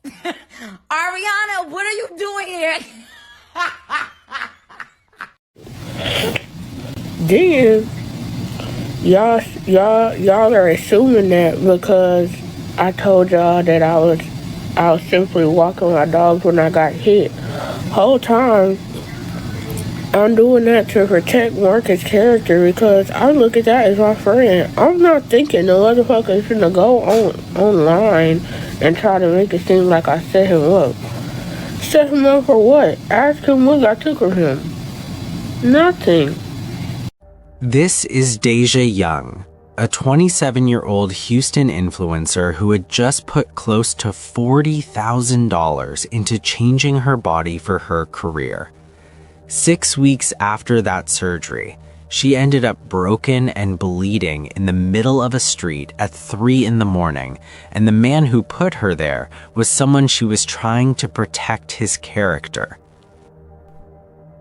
Ariana, what are you doing here? Then y'all are assuming that because I told y'all that I was simply walking my dogs when I got hit. Whole time I'm doing that to protect Marcus' character because I look at that as my friend. I'm not thinking the motherfucker is gonna go online and try to make it seem like I set him up. Set him up for what? Ask him what I took of him. Nothing. This is Deja Young, a 27-year-old Houston influencer who had just put close to $40,000 into changing her body for her career. 6 weeks after that surgery, she ended up broken and bleeding in the middle of a street at 3 in the morning, and the man who put her there was someone she was trying to protect his character.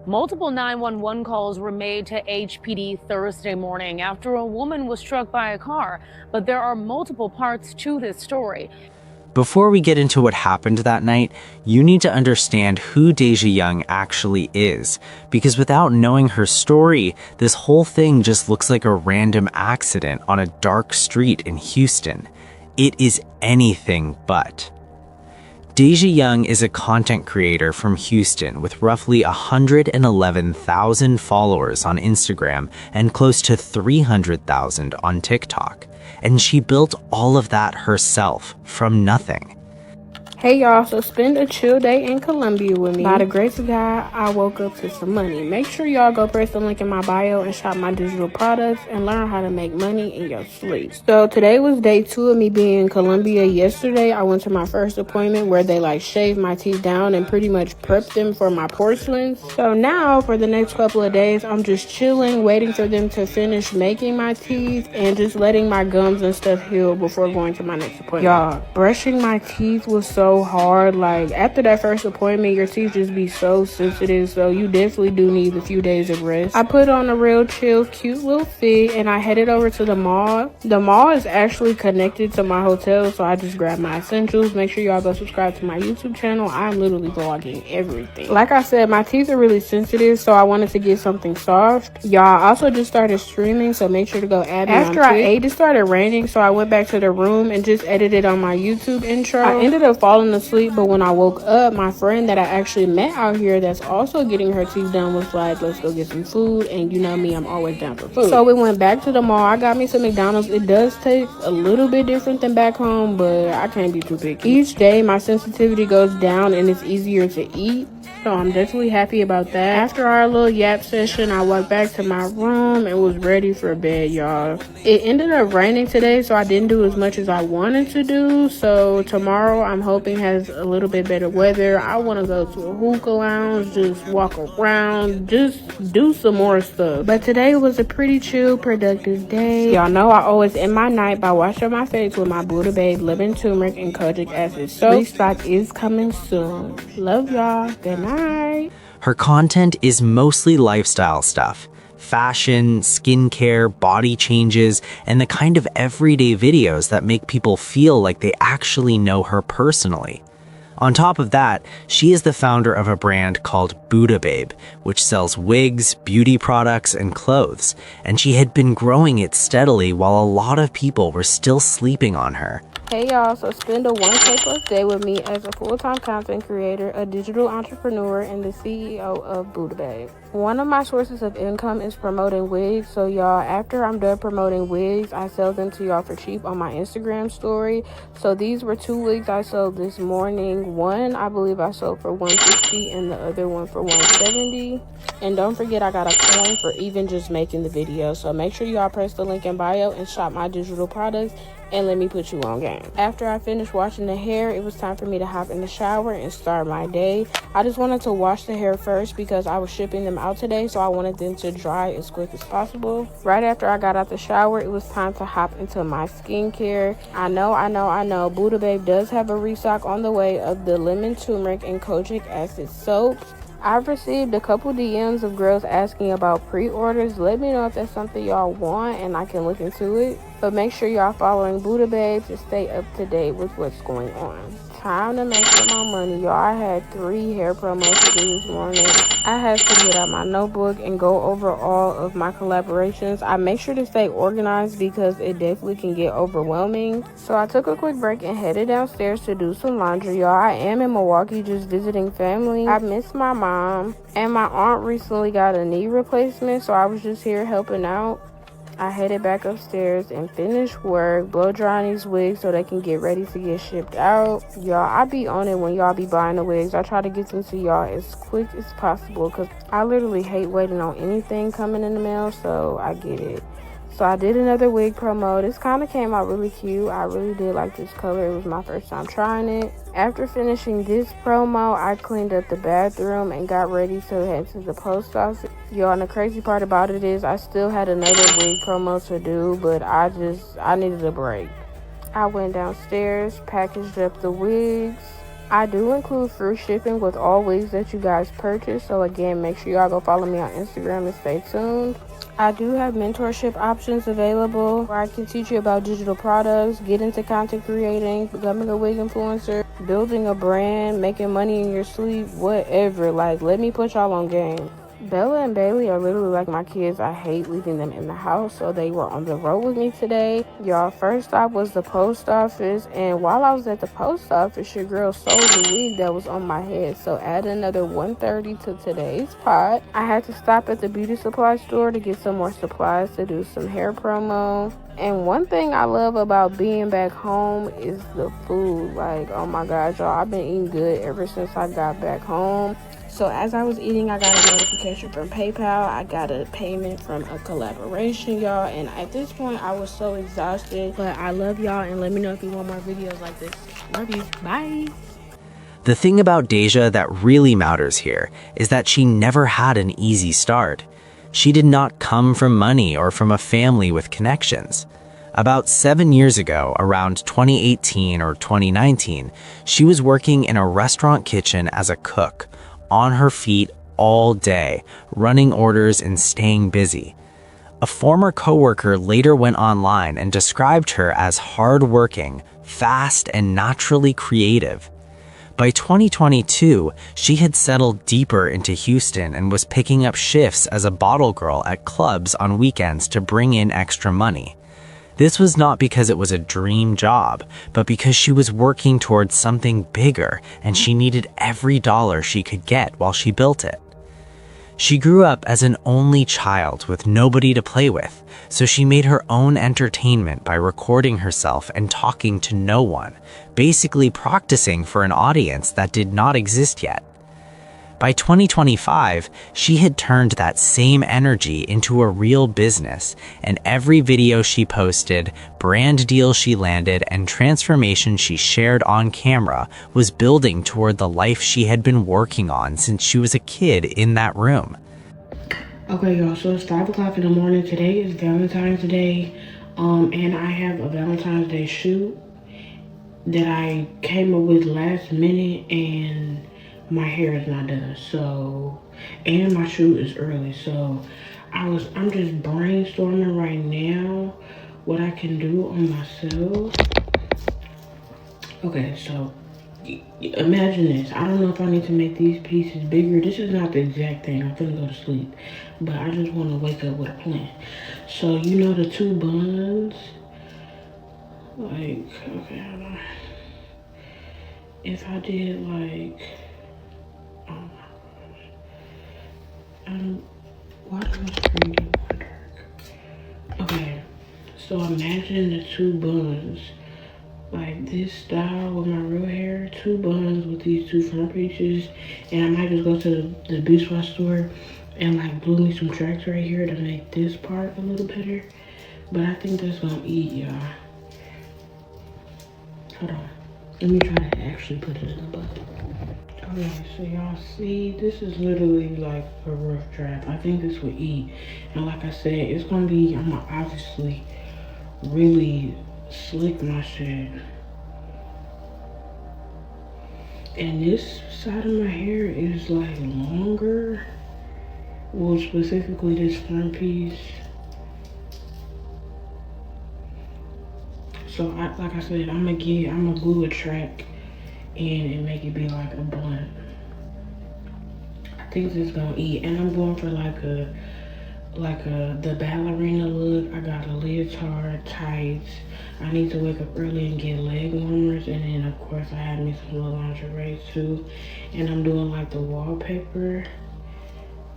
Multiple 911 calls were made to HPD Thursday morning after a woman was struck by a car, but there are multiple parts to this story. Before we get into what happened that night, you need to understand who Deja Young actually is, because without knowing her story, this whole thing just looks like a random accident on a dark street in Houston. It is anything but. Deja Young is a content creator from Houston with roughly 111,000 followers on Instagram and close to 300,000 on TikTok. And she built all of that herself from nothing. Hey y'all, so spend a chill day in Colombia with me. By the grace of God, I woke up to some money. Make sure y'all go press the link in my bio and shop my digital products and learn how to make money in your sleep. So today was day 2 of me being in Colombia. Yesterday, I went to my first appointment where they shaved my teeth down and pretty much prepped them for my porcelains. So now for the next couple of days, I'm just chilling, waiting for them to finish making my teeth and just letting my gums and stuff heal before going to my next appointment. Y'all, brushing my teeth was so hard. Like after that first appointment, your teeth just be so sensitive, so you definitely do need a few days of rest. I put on a real chill, cute little fit and I headed over to the mall. The mall is actually connected to my hotel, so I just grabbed my essentials. Make sure y'all go subscribe to my YouTube channel. I'm literally vlogging everything. Like I said, my teeth are really sensitive, so I wanted to get something soft. Y'all, also just started streaming, so make sure to go add me on After I ate, it started raining, so I went back to the room and just edited on my YouTube intro. I ended up falling asleep, but when I woke up, my friend that I actually met out here that's also getting her teeth done was like, let's go get some food, and you know me, I'm always down for food. So we went back to the mall. I got me some McDonald's. It does taste a little bit different than back home, but I can't be too picky. Each day my sensitivity goes down and it's easier to eat, so I'm definitely happy about that. After our little yap session, I walked back to my room and was ready for bed, y'all. It ended up raining today, so I didn't do as much as I wanted to do. So tomorrow I'm hoping has a little bit better weather. I want to go to a hookah lounge, just walk around, just do some more stuff. But today was a pretty chill, productive day. Y'all know I always end my night by washing my face with my Buddha Babe lemon turmeric and kojic acid soap. Restock is coming soon. Love y'all. Good night. Her content is mostly lifestyle stuff. Fashion, skincare, body changes, and the kind of everyday videos that make people feel like they actually know her personally. On top of that, she is the founder of a brand called Buddha Babe, which sells wigs, beauty products, and clothes, and she had been growing it steadily while a lot of people were still sleeping on her. Hey y'all, so spend a 1K plus day with me as a full-time content creator, a digital entrepreneur, and the CEO of Buddha Babe. One of my sources of income is promoting wigs, so y'all, after I'm done promoting wigs, I sell them to y'all for cheap on my Instagram story. So these were 2 wigs I sold this morning. One I believe I sold for $150 and the other one for $170. And don't forget, I got a coin for even just making the video. So make sure y'all press the link in bio and shop my digital products and let me put you on game. After I finished washing the hair, it was time for me to hop in the shower and start my day. I just wanted to wash the hair first because I was shipping them out today, so I wanted them to dry as quick as possible. Right after I got out the shower, it was time to hop into my skincare. I know, Buddha Babe does have a restock on the way of the lemon turmeric and kojic acid soaps. I've received a couple DMs of girls asking about pre-orders. Let me know if that's something y'all want and I can look into it. But make sure y'all following Buddha Babe to stay up to date with what's going on. Time to make some more money, y'all. I had 3 hair promos to do this morning. I had to get out my notebook and go over all of my collaborations. I make sure to stay organized because it definitely can get overwhelming. So I took a quick break and headed downstairs to do some laundry, y'all. I am in Milwaukee just visiting family. I miss my mom, and my aunt recently got a knee replacement, so I was just here helping out. I headed back upstairs and finished work, blow drying these wigs so they can get ready to get shipped out. Y'all, I be on it when y'all be buying the wigs. I try to get them to y'all as quick as possible because I literally hate waiting on anything coming in the mail, so I get it. So I did another wig promo. This kind of came out really cute. I really did like this color. It was my first time trying it. After finishing this promo, I cleaned up the bathroom and got ready to head to the post office. Y'all, and the crazy part about it is I still had another wig promo to do, but I needed a break. I went downstairs, packaged up the wigs. I do include free shipping with all wigs that you guys purchase. So again, make sure y'all go follow me on Instagram and stay tuned. I do have mentorship options available where I can teach you about digital products, get into content creating, becoming a wig influencer, building a brand, making money in your sleep, whatever. Like, let me put y'all on game. Bella and Bailey are literally like my kids. I hate leaving them in the house, so they were on the road with me today. Y'all, first stop was the post office, and while I was at the post office, your girl sold the wig that was on my head, so add another $130 to today's pot. I had to stop at the beauty supply store to get some more supplies to do some hair promo. And one thing I love about being back home is the food. Like, oh my god, y'all, I've been eating good ever since I got back home. So as I was eating, I got a notification from PayPal. I got a payment from a collaboration, y'all. And at this point, I was so exhausted. But I love y'all, and let me know if you want more videos like this. Love you. Bye. The thing about Deja that really matters here is that she never had an easy start. She did not come from money or from a family with connections. About 7 years ago, around 2018 or 2019, she was working in a restaurant kitchen as a cook, on her feet all day, running orders and staying busy. A former coworker later went online and described her as hardworking, fast, and naturally creative. By 2022, she had settled deeper into Houston and was picking up shifts as a bottle girl at clubs on weekends to bring in extra money. This was not because it was a dream job, but because she was working towards something bigger and she needed every dollar she could get while she built it. She grew up as an only child with nobody to play with, so she made her own entertainment by recording herself and talking to no one, basically practicing for an audience that did not exist yet. By 2025, she had turned that same energy into a real business, and every video she posted, brand deal she landed, and transformation she shared on camera was building toward the life she had been working on since she was a kid in that room. Okay, y'all, so it's 5 o'clock in the morning. Today is Valentine's Day, and I have a Valentine's Day shoot that I came up with last minute, and my hair is not done, so, and my shoot is early, so I'm just brainstorming right now what I can do on myself. Okay, so imagine this. I don't know if I need to make these pieces bigger. This is not the exact thing. I'm gonna go to sleep, but I just want to wake up with a plan. So you know the 2 buns, like, okay, hold on. If I did like, why does my screen get more dark? Okay, so imagine the 2 buns, like this style with my real hair, 2 buns with these 2 front pieces, and I might just go to the beach supply store and like glue me some tracks right here to make this part a little better. But I think that's gonna eat, y'all. Hold on, let me try to actually put it in the bun. Okay, so y'all see, this is literally like a rough draft. I think this would eat. And like I said, it's gonna be, I'm gonna obviously really slick my shit. And this side of my hair is like longer. Well, specifically this front piece. So like I said, I'm gonna glue a track and make it be like a blunt. I think this gonna eat, and I'm going for the ballerina look. I got a leotard, tights. I need to wake up early and get leg warmers, and then of course I have me some little lingerie too. And I'm doing like the wallpaper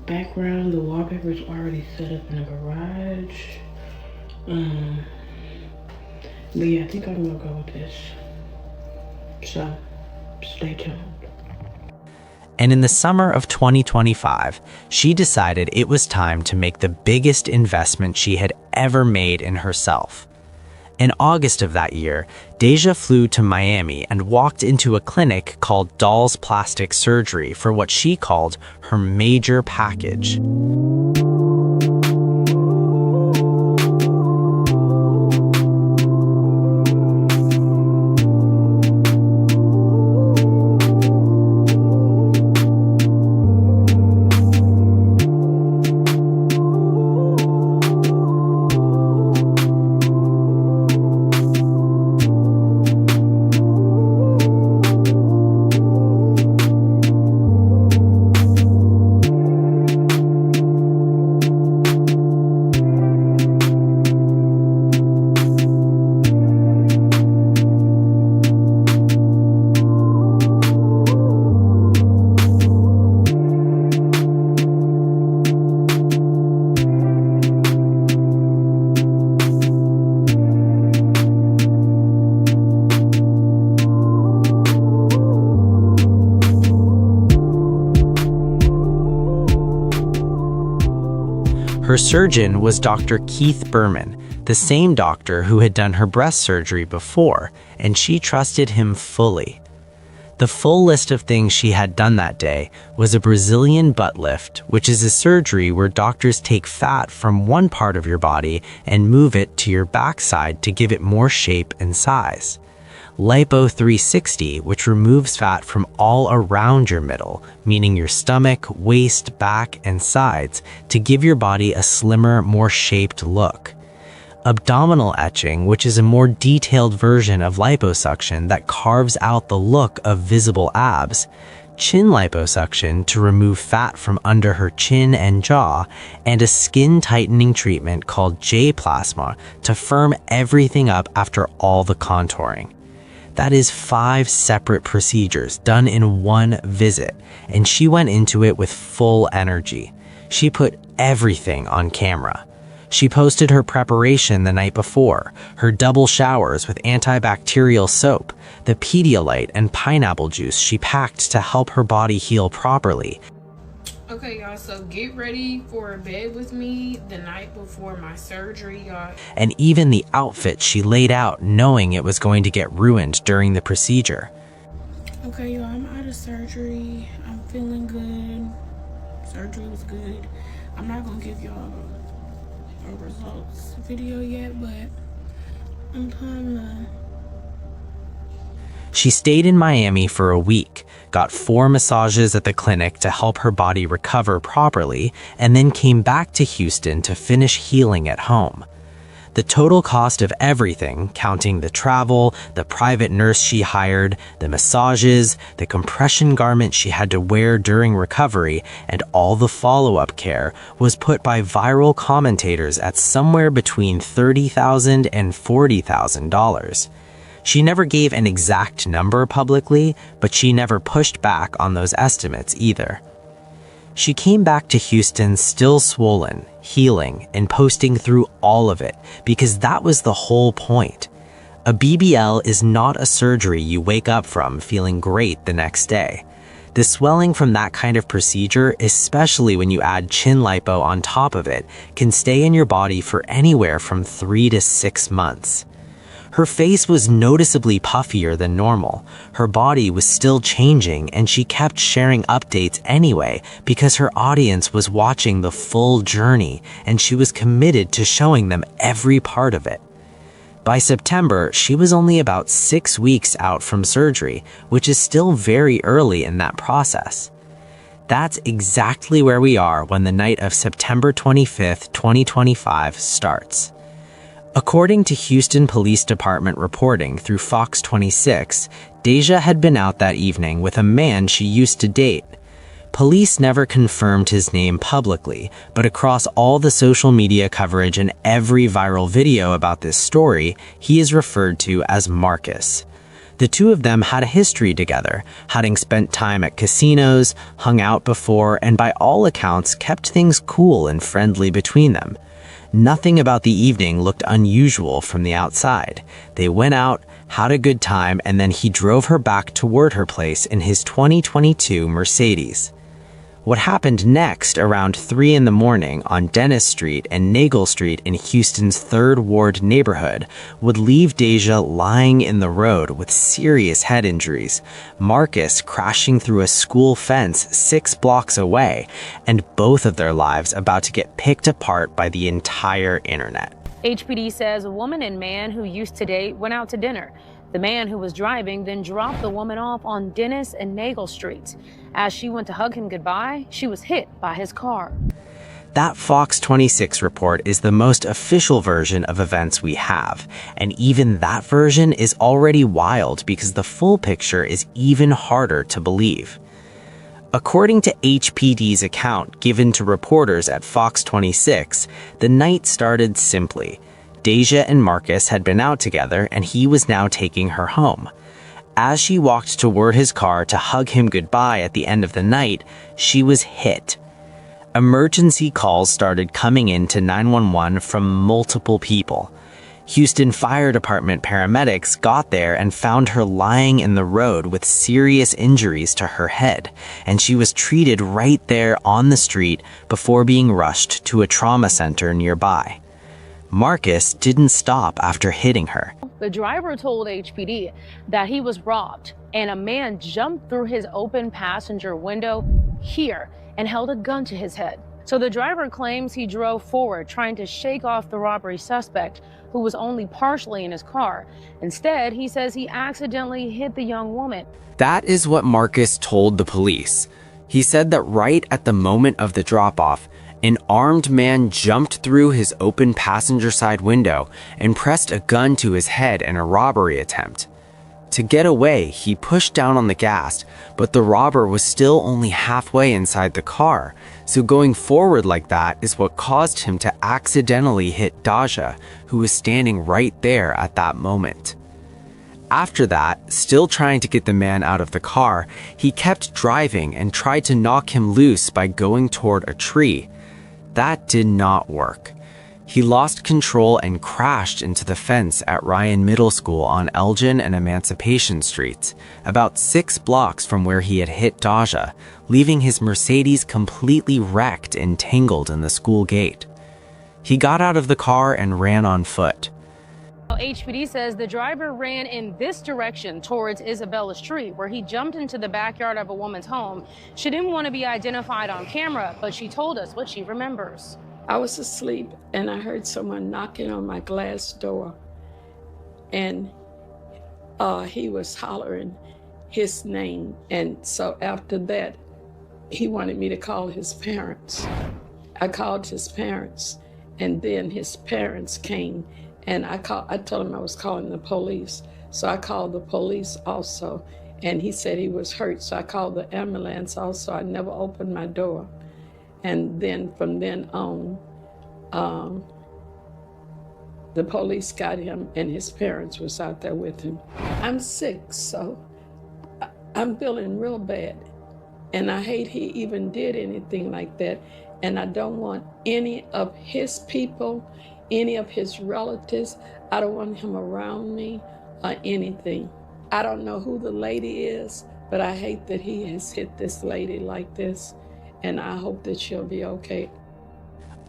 background. The wallpaper is already set up in the garage. But yeah, I think I'm gonna go with this. So stay tuned. And in the summer of 2025, she decided it was time to make the biggest investment she had ever made in herself. In August of that year, Deja flew to Miami and walked into a clinic called Doll's Plastic Surgery for what she called her major package. Her surgeon was Dr. Keith Berman, the same doctor who had done her breast surgery before, and she trusted him fully. The full list of things she had done that day was a Brazilian butt lift, which is a surgery where doctors take fat from one part of your body and move it to your backside to give it more shape and size. Lipo 360, which removes fat from all around your middle, meaning your stomach, waist, back, and sides, to give your body a slimmer, more shaped look. Abdominal etching, which is a more detailed version of liposuction that carves out the look of visible abs. Chin liposuction to remove fat from under her chin and jaw, and a skin tightening treatment called J-plasma to firm everything up after all the contouring. That is 5 separate procedures done in one visit, and she went into it with full energy. She put everything on camera. She posted her preparation the night before, her double showers with antibacterial soap, the Pedialyte and pineapple juice she packed to help her body heal properly. Okay, y'all, so get ready for a bed with me the night before my surgery, y'all. And even the outfit she laid out knowing it was going to get ruined during the procedure. Okay, y'all, I'm out of surgery. I'm feeling good. Surgery was good. I'm not gonna give y'all a results video yet, but I'm trying to... She stayed in Miami for a week, got 4 massages at the clinic to help her body recover properly, and then came back to Houston to finish healing at home. The total cost of everything, counting the travel, the private nurse she hired, the massages, the compression garment she had to wear during recovery, and all the follow-up care, was put by viral commentators at somewhere between $30,000 and $40,000. She never gave an exact number publicly, but she never pushed back on those estimates either. She came back to Houston still swollen, healing, and posting through all of it, because that was the whole point. A BBL is not a surgery you wake up from feeling great the next day. The swelling from that kind of procedure, especially when you add chin lipo on top of it, can stay in your body for anywhere from 3 to 6 months. Her face was noticeably puffier than normal. Her body was still changing, and she kept sharing updates anyway because her audience was watching the full journey, and she was committed to showing them every part of it. By September, she was only about 6 weeks out from surgery, which is still very early in that process. That's exactly where we are when the night of September 25th, 2025 starts. According to Houston Police Department reporting through Fox 26, Deja had been out that evening with a man she used to date. Police never confirmed his name publicly, but across all the social media coverage and every viral video about this story, he is referred to as Marcus. The two of them had a history together, having spent time at casinos, hung out before, and by all accounts kept things cool and friendly between them. Nothing about the evening looked unusual from the outside. They went out, had a good time, and then he drove her back toward her place in his 2022 Mercedes. What happened next around 3 in the morning on Dennis Street and Nagel Street in Houston's 3rd Ward neighborhood would leave Deja lying in the road with serious head injuries, Marcus crashing through a school fence 6 blocks away, and both of their lives about to get picked apart by the entire internet. HPD says a woman and man who used to date went out to dinner. The man who was driving then dropped the woman off on Dennis and Nagel Streets. As she went to hug him goodbye, she was hit by his car. That Fox 26 report is the most official version of events we have, and even that version is already wild because the full picture is even harder to believe. According to HPD's account given to reporters at Fox 26, the night started simply. Deja and Marcus had been out together, and he was now taking her home. As she walked toward his car to hug him goodbye at the end of the night, she was hit. Emergency calls started coming in to 911 from multiple people. Houston Fire Department paramedics got there and found her lying in the road with serious injuries to her head, and she was treated right there on the street before being rushed to a trauma center nearby. Marcus didn't stop after hitting her. The driver told HPD that he was robbed, and a man jumped through his open passenger window here and held a gun to his head. So the driver claims he drove forward, trying to shake off the robbery suspect, who was only partially in his car. Instead, he says he accidentally hit the young woman. That is what Marcus told the police. He said that right at the moment of the drop-off, an armed man jumped through his open passenger side window and pressed a gun to his head in a robbery attempt. To get away, he pushed down on the gas, but the robber was still only halfway inside the car, so going forward like that is what caused him to accidentally hit Deja, who was standing right there at that moment. After that, still trying to get the man out of the car, he kept driving and tried to knock him loose by going toward a tree. That did not work. He lost control and crashed into the fence at Ryan Middle School on Elgin and Emancipation Streets, about 6 blocks from where he had hit Deja, leaving his Mercedes completely wrecked and tangled in the school gate. He got out of the car and ran on foot. HPD says the driver ran in this direction towards Isabella Street, where he jumped into the backyard of a woman's home. She didn't want to be identified on camera, but she told us what she remembers. I was asleep and I heard someone knocking on my glass door, and he was hollering his name. And so after that, he wanted me to call his parents. I called his parents, and then his parents came, and I told him I was calling the police. So I called the police also, and he said he was hurt. So I called the ambulance also. I never opened my door. And then from then on, the police got him, and his parents was out there with him. I'm sick, so I'm feeling real bad. And I hate he even did anything like that. And I don't want any of his people, any of his relatives, I don't want him around me or anything. I don't know who the lady is, but I hate that he has hit this lady like this, and I hope that she'll be okay.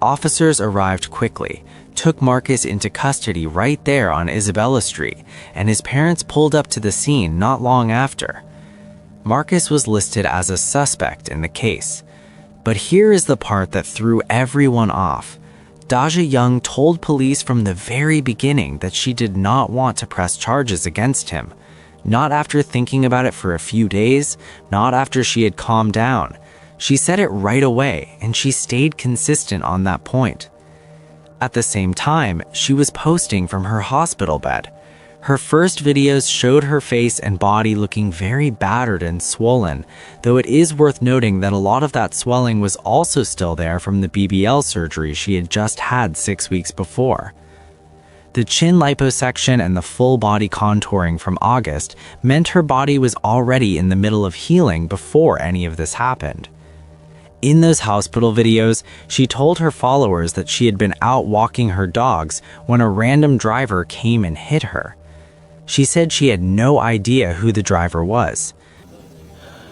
Officers arrived quickly, took Marcus into custody right there on Isabella Street, and his parents pulled up to the scene not long after. Marcus was listed as a suspect in the case. But here is the part that threw everyone off. Deja Young told police from the very beginning that she did not want to press charges against him. Not after thinking about it for a few days, not after she had calmed down. She said it right away, and she stayed consistent on that point. At the same time, she was posting from her hospital bed. Her first videos showed her face and body looking very battered and swollen, though it is worth noting that a lot of that swelling was also still there from the BBL surgery she had just had 6 weeks before. The chin liposuction and the full body contouring from August meant her body was already in the middle of healing before any of this happened. In those hospital videos, she told her followers that she had been out walking her dogs when a random driver came and hit her. She said she had no idea who the driver was.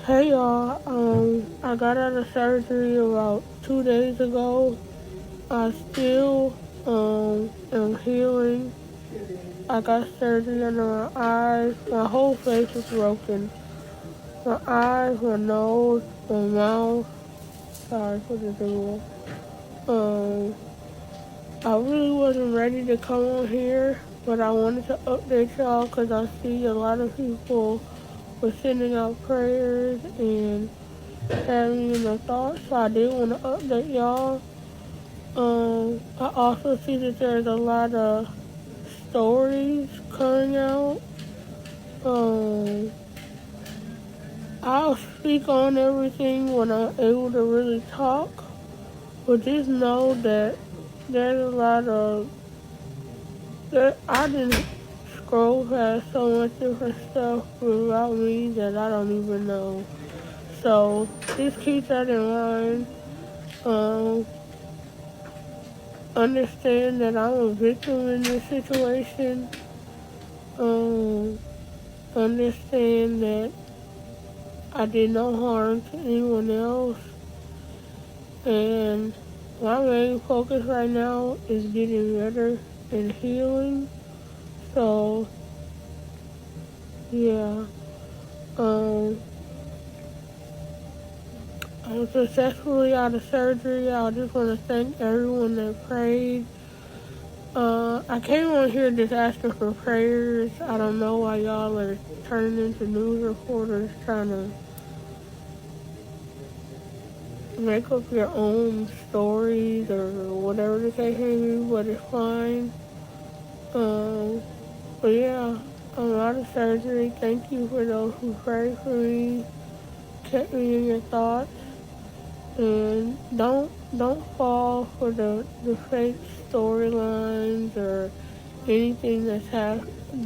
Hey y'all, I got out of surgery about 2 days ago. I still am healing. I got surgery under my eyes. My whole face was broken. My eyes, my nose, my mouth. Sorry for the doodle. I really wasn't ready to come on here, but I wanted to update y'all because I see a lot of people were sending out prayers and having me in their thoughts, so I did want to update y'all. I also see that there's a lot of stories coming out. I'll speak on everything when I'm able to really talk, but just know that there's a lot of that I didn't scroll past so much different stuff about me that I don't even know. So just keep that in mind. Understand that I'm a victim in this situation. Understand that I did no harm to anyone else. And my main focus right now is getting better and healing. So, yeah. I'm successfully out of surgery. I just want to thank everyone that prayed. I came on here just asking for prayers. I don't know why y'all are turning into news reporters trying to make up your own stories or whatever the case may be, but it's fine. But yeah, I'm out of surgery. Thank you for those who prayed for me, kept me in your thoughts, and don't fall for the fake storylines or anything that's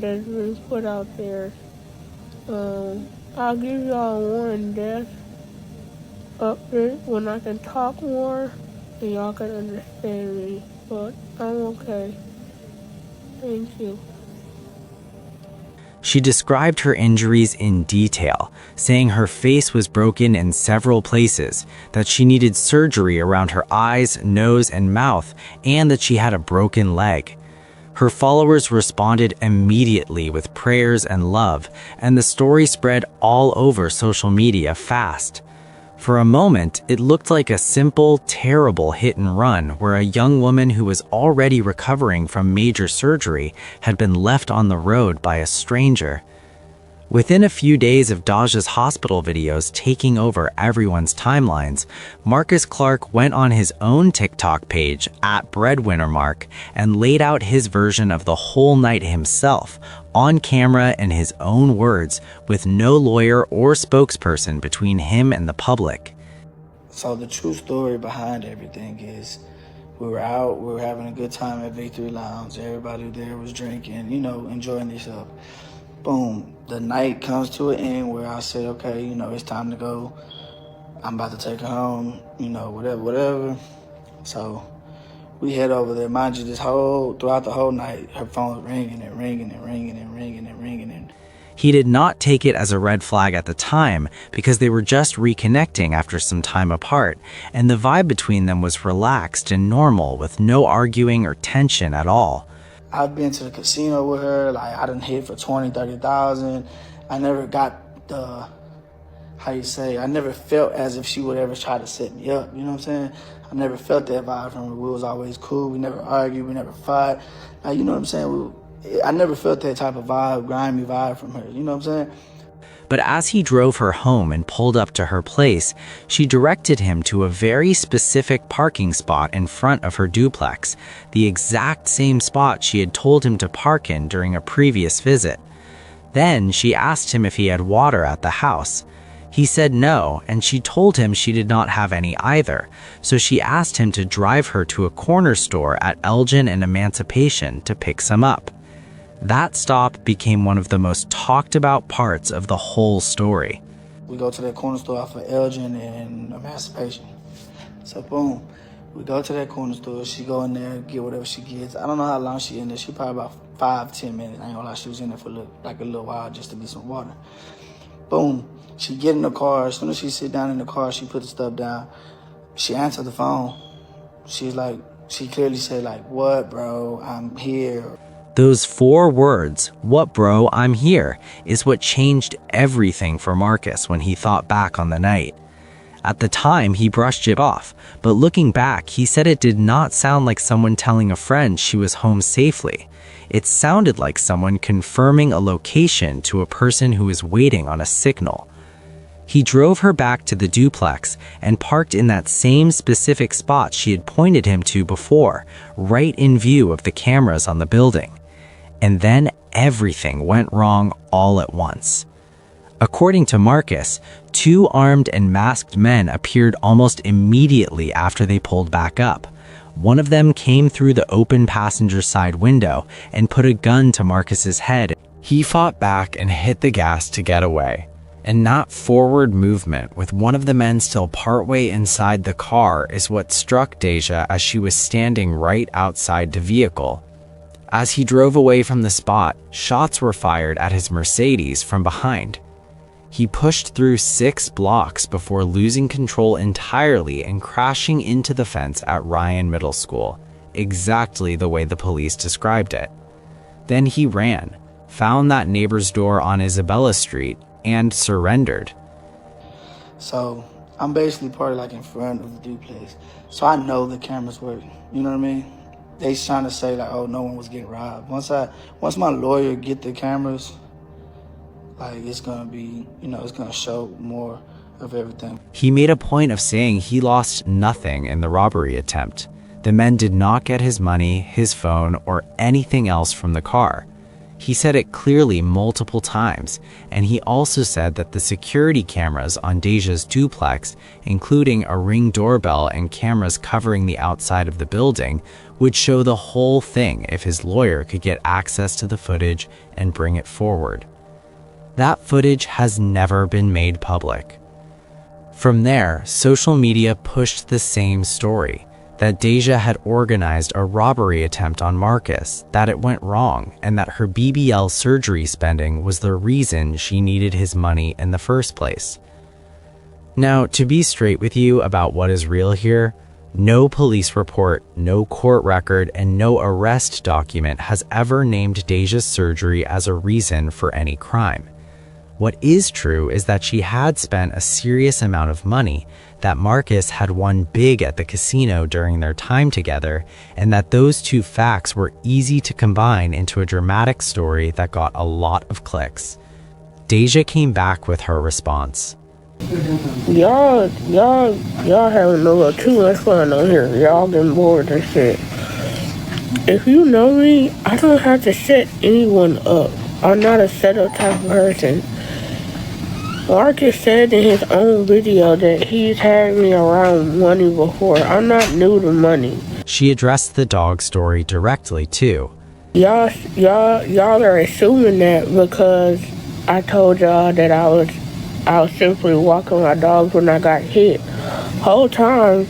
been put out there. I'll give y'all one death update when I can talk more and y'all can understand me. But I'm okay. Thank you. She described her injuries in detail, saying her face was broken in several places, that she needed surgery around her eyes, nose, and mouth, and that she had a broken leg. Her followers responded immediately with prayers and love, and the story spread all over social media fast. For a moment, it looked like a simple, terrible hit and run where a young woman who was already recovering from major surgery had been left on the road by a stranger. Within a few days of Deja's hospital videos taking over everyone's timelines, Marcus Clark went on his own TikTok page @BreadwinnerMark and laid out his version of the whole night himself, on camera in his own words, with no lawyer or spokesperson between him and the public. So the true story behind everything is we were out, we were having a good time at Victory Lounge. Everybody there was drinking, enjoying themselves. Boom, the night comes to an end where I said, okay, it's time to go. I'm about to take her home, whatever. So we head over there. Mind you, throughout the whole night, her phone was ringing and ringing and ringing and ringing and ringing. He did not take it as a red flag at the time because they were just reconnecting after some time apart, and the vibe between them was relaxed and normal with no arguing or tension at all. I've been to the casino with her. I done hit for 20, 30,000. I never got I never felt as if she would ever try to set me up. You know what I'm saying? I never felt that vibe from her. We was always cool. We never argued. We never fought. You know what I'm saying? I never felt that type of vibe, grimy vibe from her. You know what I'm saying? But as he drove her home and pulled up to her place, she directed him to a very specific parking spot in front of her duplex, the exact same spot she had told him to park in during a previous visit. Then she asked him if he had water at the house. He said no, and she told him she did not have any either, so she asked him to drive her to a corner store at Elgin and Emancipation to pick some up. That stop became one of the most talked about parts of the whole story. We go to that corner store off of Elgin and Emancipation. So boom, we go to that corner store. She go in there, get whatever she gets. I don't know how long she in there. She probably about 5-10 minutes. I ain't gonna lie, she was in there for a little while just to get some water. Boom, she get in the car. As soon as she sit down in the car, she put the stuff down. She answered the phone. She's like, she clearly said like, "What, bro? I'm here." Those 4 words, "What, bro, I'm here," is what changed everything for Marcus when he thought back on the night. At the time, he brushed it off, but looking back, he said it did not sound like someone telling a friend she was home safely. It sounded like someone confirming a location to a person who was waiting on a signal. He drove her back to the duplex and parked in that same specific spot she had pointed him to before, right in view of the cameras on the building. And then everything went wrong all at once. According to Marcus, 2 armed and masked men appeared almost immediately after they pulled back up. One of them came through the open passenger side window and put a gun to Marcus's head. He fought back and hit the gas to get away. And that forward movement with one of the men still partway inside the car is what struck Deja as she was standing right outside the vehicle. As he drove away from the spot, shots were fired at his Mercedes from behind. He pushed through 6 blocks before losing control entirely and crashing into the fence at Ryan Middle School, exactly the way the police described it. Then he ran, found that neighbor's door on Isabella Street, and surrendered. So I'm basically parked like in front of the duplex. So I know the cameras work, you know what I mean? They trying to say like, oh, no one was getting robbed. Once my lawyer get the cameras, like it's gonna be, it's gonna show more of everything. He made a point of saying he lost nothing in the robbery attempt. The men did not get his money, his phone, or anything else from the car. He said it clearly multiple times, and he also said that the security cameras on Deja's duplex, including a Ring doorbell and cameras covering the outside of the building, would show the whole thing if his lawyer could get access to the footage and bring it forward. That footage has never been made public. From there, social media pushed the same story, that Deja had organized a robbery attempt on Marcus, that it went wrong, and that her BBL surgery spending was the reason she needed his money in the first place. Now, to be straight with you about what is real here, no police report, no court record, and no arrest document has ever named Deja's surgery as a reason for any crime. What is true is that she had spent a serious amount of money, that Marcus had won big at the casino during their time together, and that those 2 facts were easy to combine into a dramatic story that got a lot of clicks. Deja came back with her response. Y'all having a little too much fun on here. Y'all getting bored and shit. If you know me, I don't have to set anyone up. I'm not a setup type of person. Marcus said in his own video that he's had me around money before. I'm not new to money. She addressed the dog story directly too. Y'all are assuming that because I told y'all that I was simply walking my dogs when I got hit. Whole time,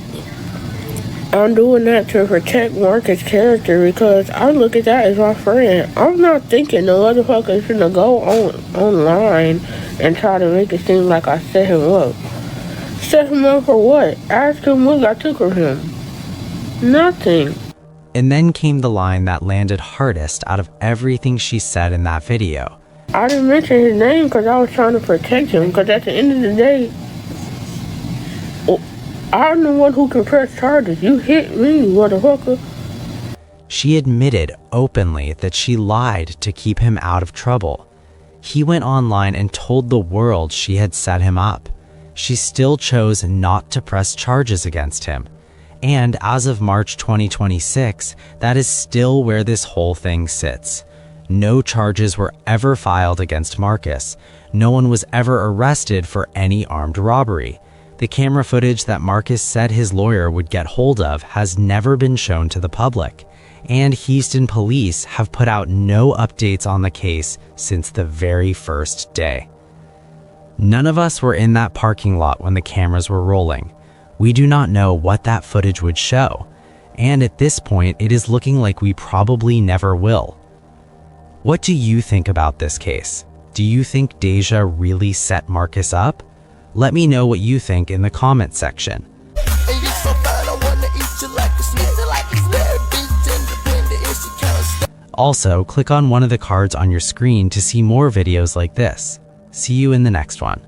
I'm doing that to protect Marcus' character because I look at that as my friend. I'm not thinking the motherfucker's gonna go online and try to make it seem like I set him up. Set him up for what? Ask him what I took from him. Nothing. And then came the line that landed hardest out of everything she said in that video. I didn't mention his name because I was trying to protect him, because at the end of the day, I'm the one who can press charges. You hit me, motherfucker. She admitted openly that she lied to keep him out of trouble. He went online and told the world she had set him up. She still chose not to press charges against him. And as of March 2026, that is still where this whole thing sits. No charges were ever filed against Marcus. No one was ever arrested for any armed robbery. The camera footage that Marcus said his lawyer would get hold of has never been shown to the public. And Houston police have put out no updates on the case since the very first day. None of us were in that parking lot when the cameras were rolling. We do not know what that footage would show, and at this point, it is looking like we probably never will. What do you think about this case? Do you think Deja really set Marcus up? Let me know what you think in the comment section. Also, click on one of the cards on your screen to see more videos like this. See you in the next one.